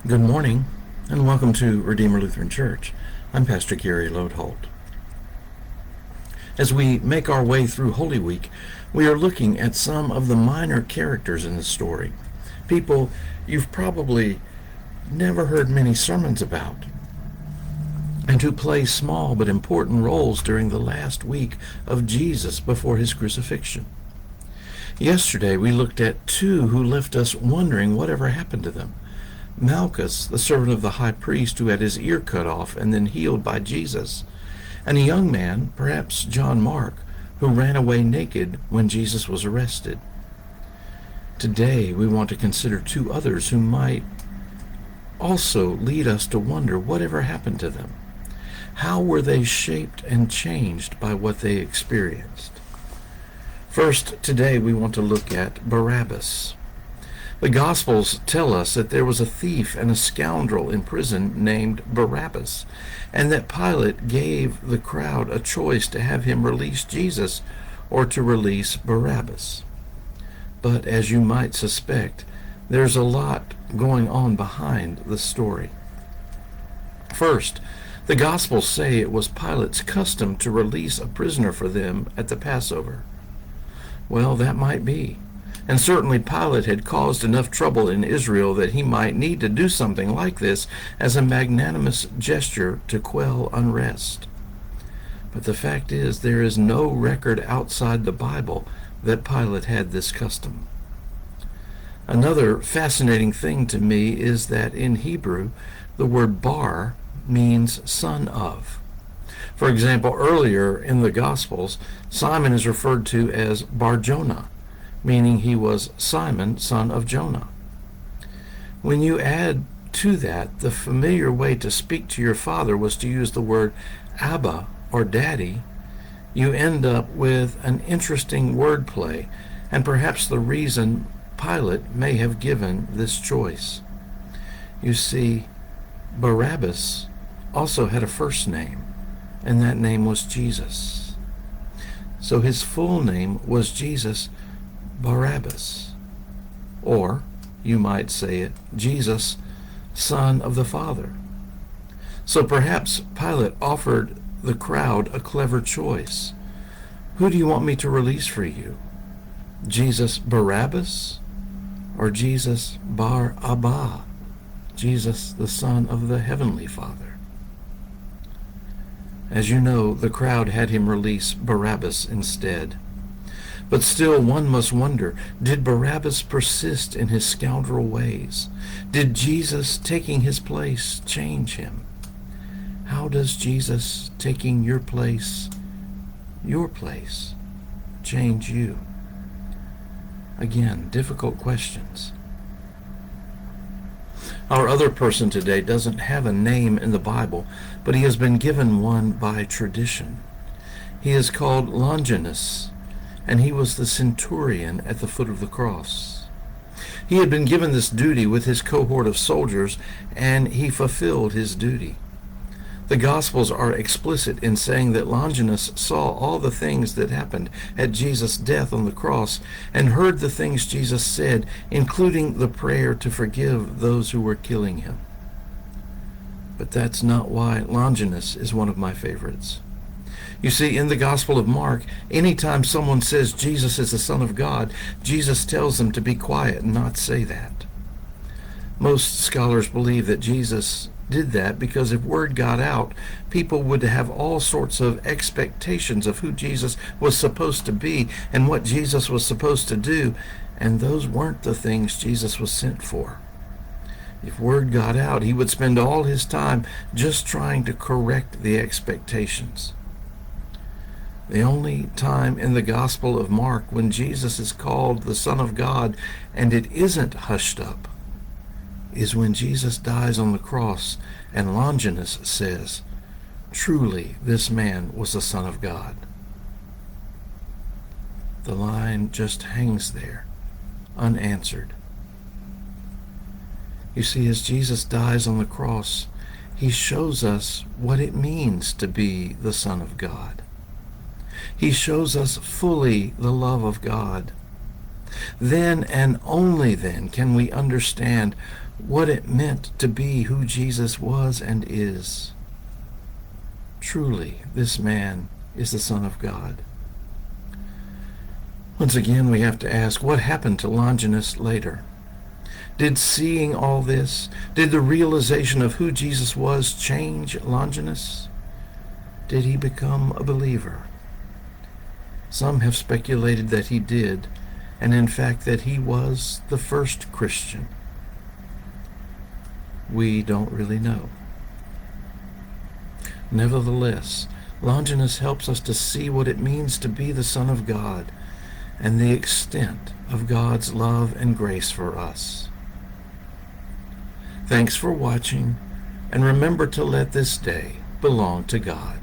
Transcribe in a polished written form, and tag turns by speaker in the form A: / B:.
A: Good morning, and welcome to Redeemer Lutheran Church. I'm Pastor Gary Lodeholt. As we make our way through Holy Week, we are looking at some of the minor characters in the story, people you've probably never heard many sermons about, and who play small but important roles during the last week of Jesus before his crucifixion. Yesterday, we looked at two who left us wondering whatever happened to them. Malchus, the servant of the high priest who had his ear cut off and then healed by Jesus, and a young man, perhaps John Mark, who ran away naked when Jesus was arrested. Today we want to consider two others who might also lead us to wonder whatever happened to them. How were they shaped and changed by what they experienced? First, today we want to look at Barabbas. The Gospels tell us that there was a thief and a scoundrel in prison named Barabbas, and that Pilate gave the crowd a choice to have him release Jesus or to release Barabbas. But as you might suspect, there's a lot going on behind the story. First, the Gospels say it was Pilate's custom to release a prisoner for them at the Passover. Well, that might be. And certainly Pilate had caused enough trouble in Israel that he might need to do something like this as a magnanimous gesture to quell unrest. But the fact is, there is no record outside the Bible that Pilate had this custom. Another fascinating thing to me is that in Hebrew, the word bar means son of. For example, earlier in the Gospels, Simon is referred to as Bar-Jonah, meaning he was Simon, son of Jonah. When you add to that, the familiar way to speak to your father was to use the word Abba or daddy, you end up with an interesting wordplay, and perhaps the reason Pilate may have given this choice. You see, Barabbas also had a first name, and that name was Jesus. So his full name was Jesus Barabbas, or you might say it, Jesus, Son of the Father. So perhaps Pilate offered the crowd a clever choice. Who do you want me to release for you? Jesus Barabbas or Jesus Bar Abba, Jesus the Son of the Heavenly Father? As you know, the crowd had him release Barabbas instead. But still, one must wonder, did Barabbas persist in his scoundrel ways? Did Jesus taking his place change him? How does Jesus taking your place, change you? Again, difficult questions. Our other person today doesn't have a name in the Bible, but he has been given one by tradition. He is called Longinus, and he was the centurion at the foot of the cross. He had been given this duty with his cohort of soldiers, and he fulfilled his duty. The Gospels are explicit in saying that Longinus saw all the things that happened at Jesus' death on the cross and heard the things Jesus said, including the prayer to forgive those who were killing him. But that's not why Longinus is one of my favorites. You see, in the Gospel of Mark, anytime someone says Jesus is the Son of God, Jesus tells them to be quiet and not say that. Most scholars believe that Jesus did that because if word got out, people would have all sorts of expectations of who Jesus was supposed to be and what Jesus was supposed to do, and those weren't the things Jesus was sent for. If word got out, he would spend all his time just trying to correct the expectations. The only time in the Gospel of Mark when Jesus is called the Son of God and it isn't hushed up is when Jesus dies on the cross and Longinus says, "Truly this man was the Son of God." The line just hangs there, unanswered. You see, as Jesus dies on the cross, he shows us what it means to be the Son of God. He shows us fully the love of God. Then and only then can we understand what it meant to be who Jesus was and is. Truly, this man is the Son of God. Once again, we have to ask, what happened to Longinus later? Did seeing all this, did the realization of who Jesus was change Longinus? Did he become a believer? Some have speculated that he did, and in fact that he was the first Christian. We don't really know. Nevertheless, Longinus helps us to see what it means to be the Son of God and the extent of God's love and grace for us. Thanks for watching, and remember to let this day belong to God.